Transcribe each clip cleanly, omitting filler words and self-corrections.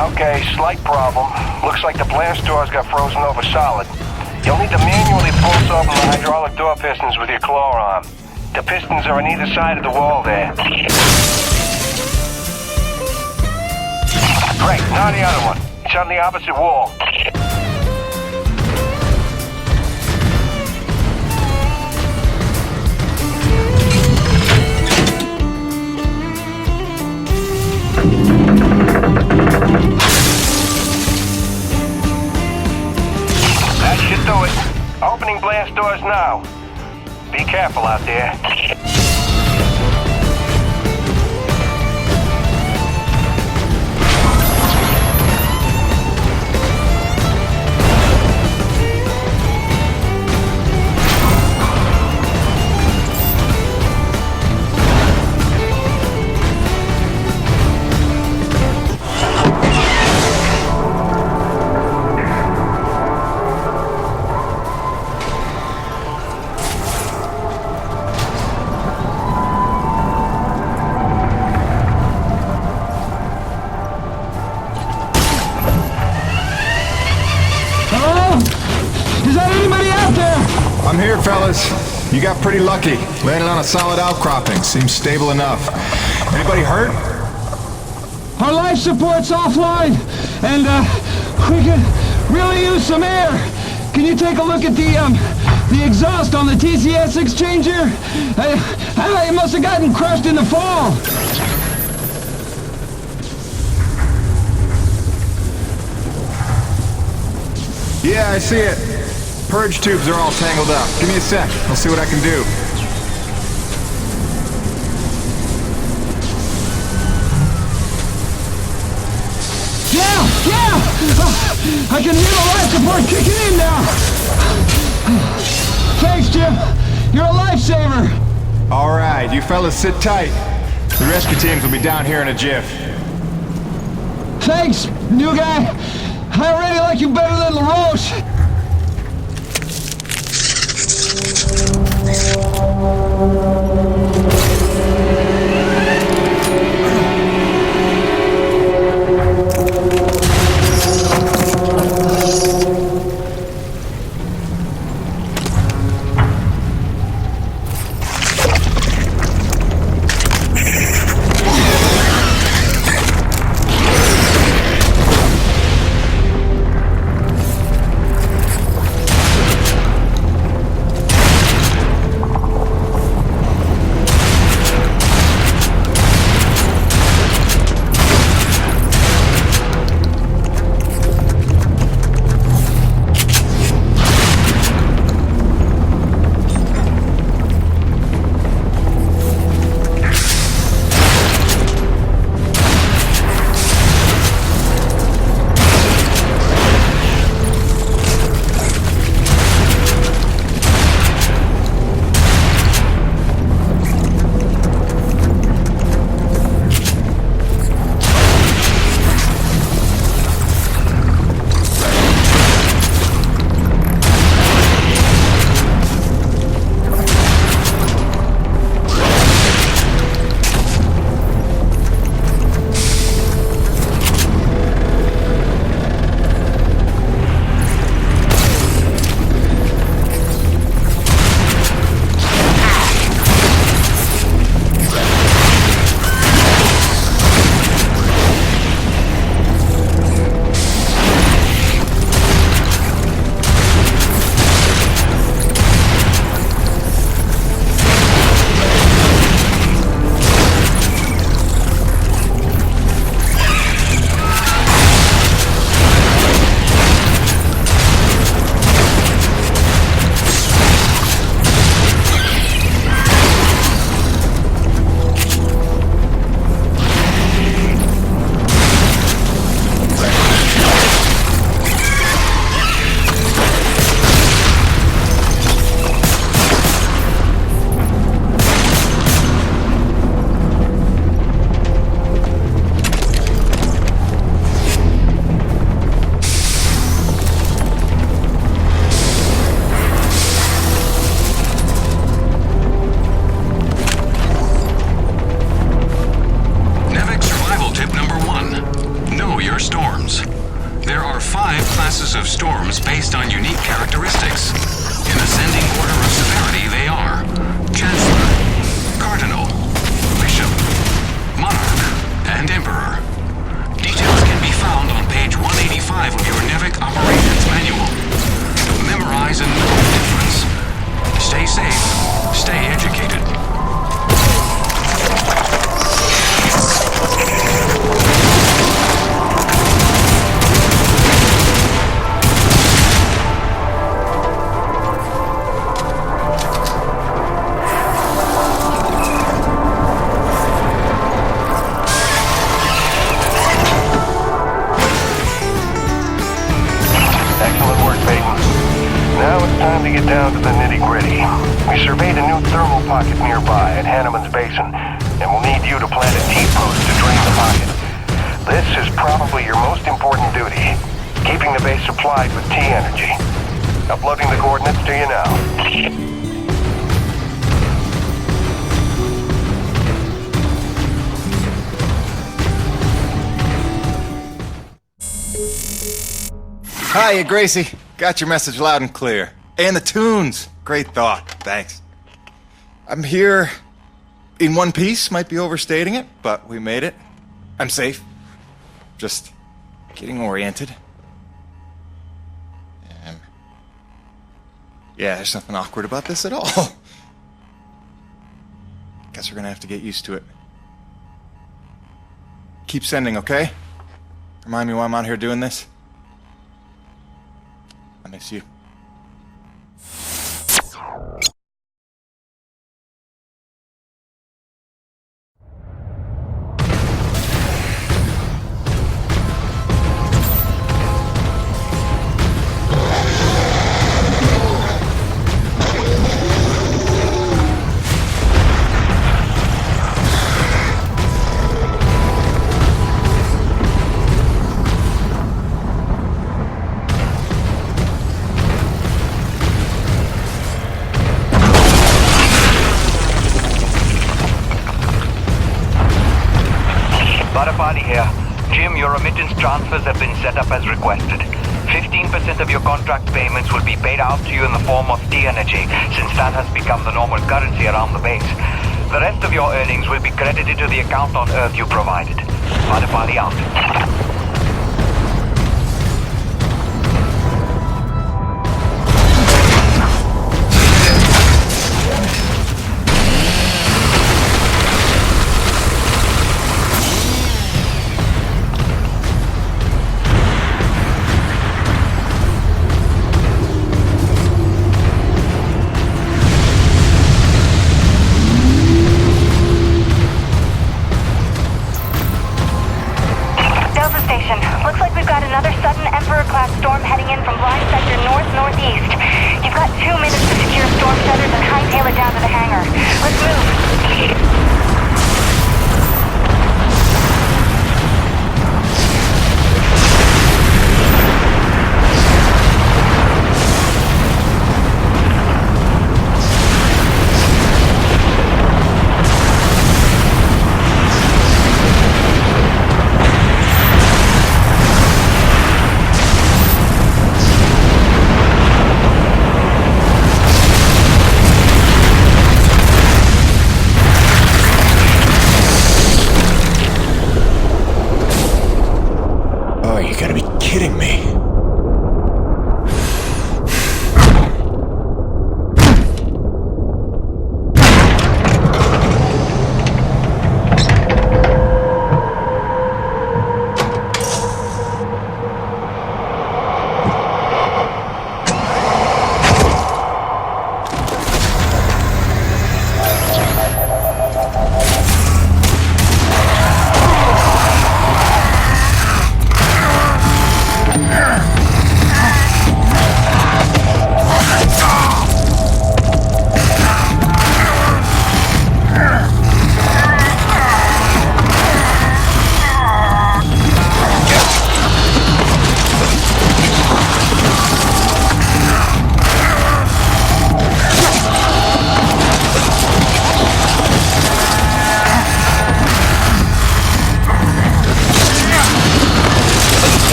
Okay, slight problem. Looks like the blast doors got frozen over solid. You'll need to manually force open the hydraulic door pistons with your claw arm. The pistons are on either side of the wall there. Great, now the other one. It's on the opposite wall. That should do it. Opening blast doors now. Be careful out there. I'm here, fellas. You got pretty lucky. Landed on a solid outcropping. Seems stable enough. Anybody hurt? Our life support's offline, and we could really use some air. Can you take a look at the exhaust on the TCS exchanger? It must have gotten crushed in the fall. Yeah, I see it. Purge tubes are all tangled up. Give me a sec. I'll see what I can do. Yeah! I can hear the life support kicking in now. Thanks, Jim. You're a lifesaver. All right, you fellas sit tight. The rescue teams will be down here in a jiff. Thanks, new guy. I already like you better than LaRoche. classes of storms based on unique characteristics. In ascending order of severity, they are Chancellor, Cardinal, Bishop, Monarch, and Emperor. Details can be found on page 185 of your NEVIC Operations Manual. Memorize and know the difference. Stay safe, stay educated. Time to get down to the nitty-gritty. We surveyed a new thermal pocket nearby at Hanneman's Basin, and we'll need you to plant a T-post to drain the pocket. This is probably your most important duty, keeping the base supplied with T-energy. Uploading the coordinates to you now. Hiya, Gracie. Got your message loud and clear. And the tunes. Great thought. Thanks. I'm here in one piece. Might be overstating it, but we made it. I'm safe. Just getting oriented. Yeah, there's nothing awkward about this at all. Guess we're gonna have to get used to it. Keep sending, okay? Remind me why I'm out here doing this. I miss you. Jim, your remittance transfers have been set up as requested. 15% of your contract payments will be paid out to you in the form of T-energy, since that has become the normal currency around the base. The rest of your earnings will be credited to the account on Earth you provided. Padapali out.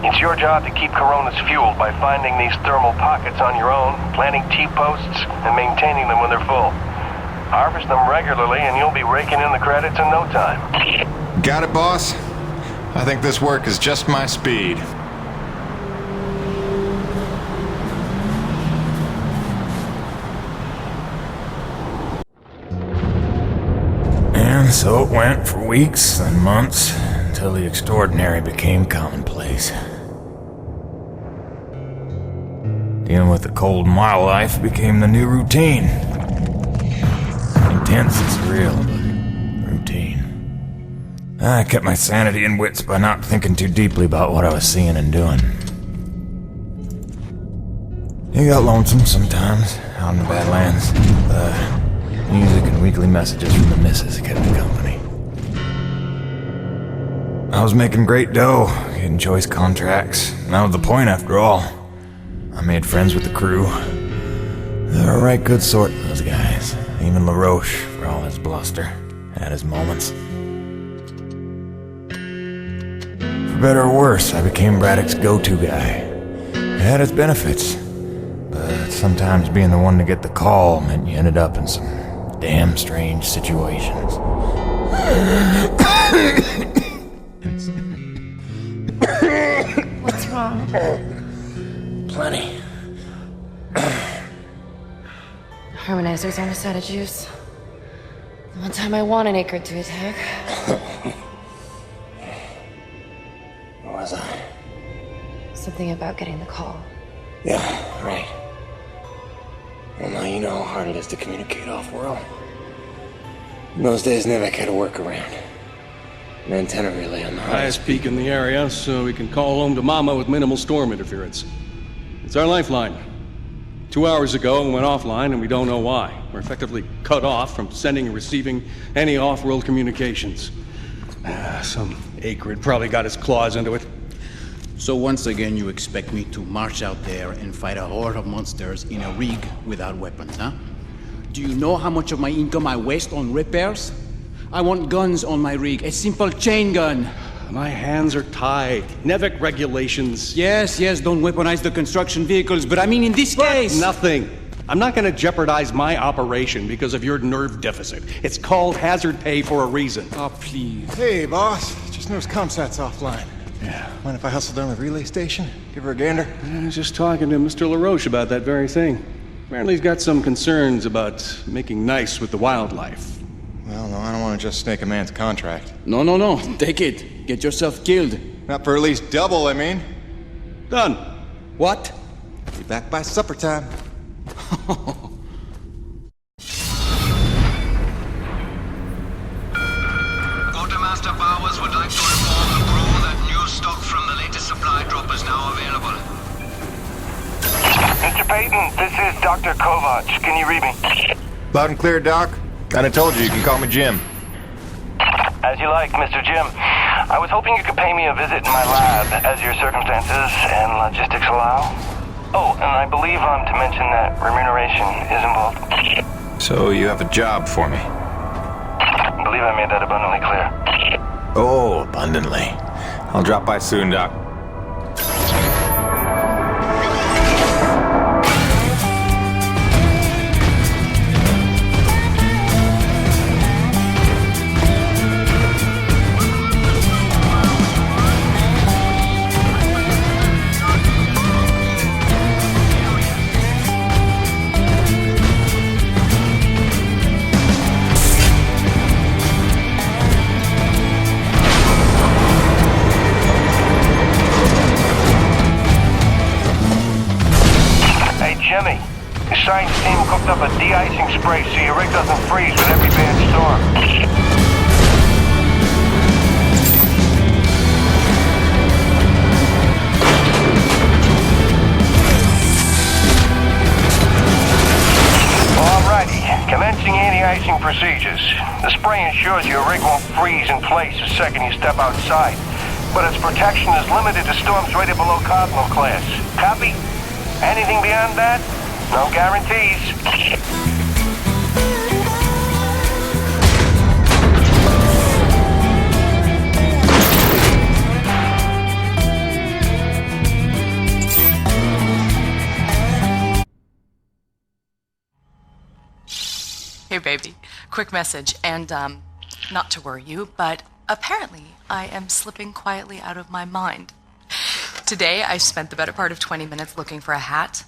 It's your job to keep Coronas fueled by finding these thermal pockets on your own, planting T-posts, and maintaining them when they're full. Harvest them regularly and you'll be raking in the credits in no time. Got it, boss? I think this work is just my speed. And so it went for weeks and months until the extraordinary became commonplace. Dealing with the cold mile life became the new routine. Intense and surreal, but routine. I kept my sanity and wits by not thinking too deeply about what I was seeing and doing. It got lonesome sometimes, out in the Badlands. Music and weekly messages from the missus kept me company. I was making great dough, getting choice contracts, and that was the point after all. I made friends with the crew. They were a right good sort, those guys. Even LaRoche, for all his bluster, had his moments. For better or worse, I became Braddock's go-to guy. It had its benefits, but sometimes being the one to get the call meant you ended up in some damn strange situations. What's wrong? Plenty. Harmonizer's almost out of juice. The one time I want an acre to attack. Where was I? Something about getting the call. Yeah, right. Well, now you know how hard it is to communicate off-world. In those days, Nivek had a workaround. An antenna relay on the Highest peak in the area, so we can call home to Mama with minimal storm interference. It's our lifeline. 2 hours ago, it went offline, and we don't know why. We're effectively cut off from sending and receiving any off-world communications. Some acrid probably got his claws into it. So once again, you expect me to march out there and fight a horde of monsters in a rig without weapons, huh? Do you know how much of my income I waste on repairs? I want guns on my rig, a simple chain gun. My hands are tied. Nevik regulations. Yes, don't weaponize the construction vehicles, but I mean in this case... Nothing. I'm not going to jeopardize my operation because of your nerve deficit. It's called hazard pay for a reason. Oh, please. Hey, boss. Just noticed ComSat's offline. Yeah. Mind if I hustle down to the relay station? Give her a gander? I was just talking to Mr. LaRoche about that very thing. Apparently he's got some concerns about making nice with the wildlife. Well, no, I don't want to just snake a man's contract. No. Take it. Get yourself killed. Not for at least double, I mean. Done. What? Be back by supper time. Quartermaster Bowers would like to inform the crew that new stock from the latest supply drop is now available. Mr. Payton, this is Dr. Kovac. Can you read me? Loud and clear, Doc. Kinda told you can call me Jim. As you like, Mr. Jim. I was hoping you could pay me a visit in my lab as your circumstances and logistics allow. Oh, and I believe I'm to mention that remuneration is involved. So you have a job for me? I believe I made that abundantly clear. Oh, abundantly. I'll drop by soon, Doc. Jimmy, the science team cooked up a de-icing spray so your rig doesn't freeze with every bad storm. Alrighty, commencing anti-icing procedures. The spray ensures your rig won't freeze in place the second you step outside, but its protection is limited to storms rated below Cardinal class. Copy? Anything beyond that? No guarantees. baby. Quick message, and, not to worry you, but apparently I am slipping quietly out of my mind. Today, I spent the better part of 20 minutes looking for a hat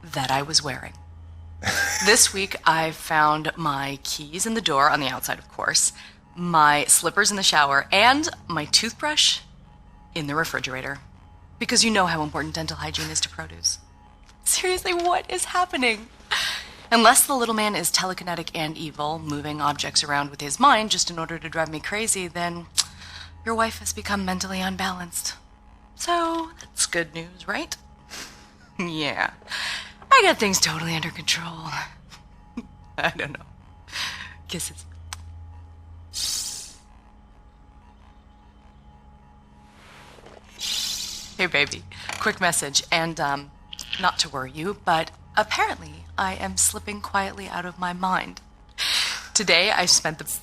that I was wearing. This week, I found my keys in the door, on the outside, of course, my slippers in the shower, and my toothbrush in the refrigerator. Because you know how important dental hygiene is to produce. Seriously, what is happening? Unless the little man is telekinetic and evil, moving objects around with his mind just in order to drive me crazy, then your wife has become mentally unbalanced. So, that's good news, right? Yeah. I got things totally under control. I don't know. Kisses. Hey, baby. Quick message, and, not to worry you, but apparently I am slipping quietly out of my mind. Today I spent the...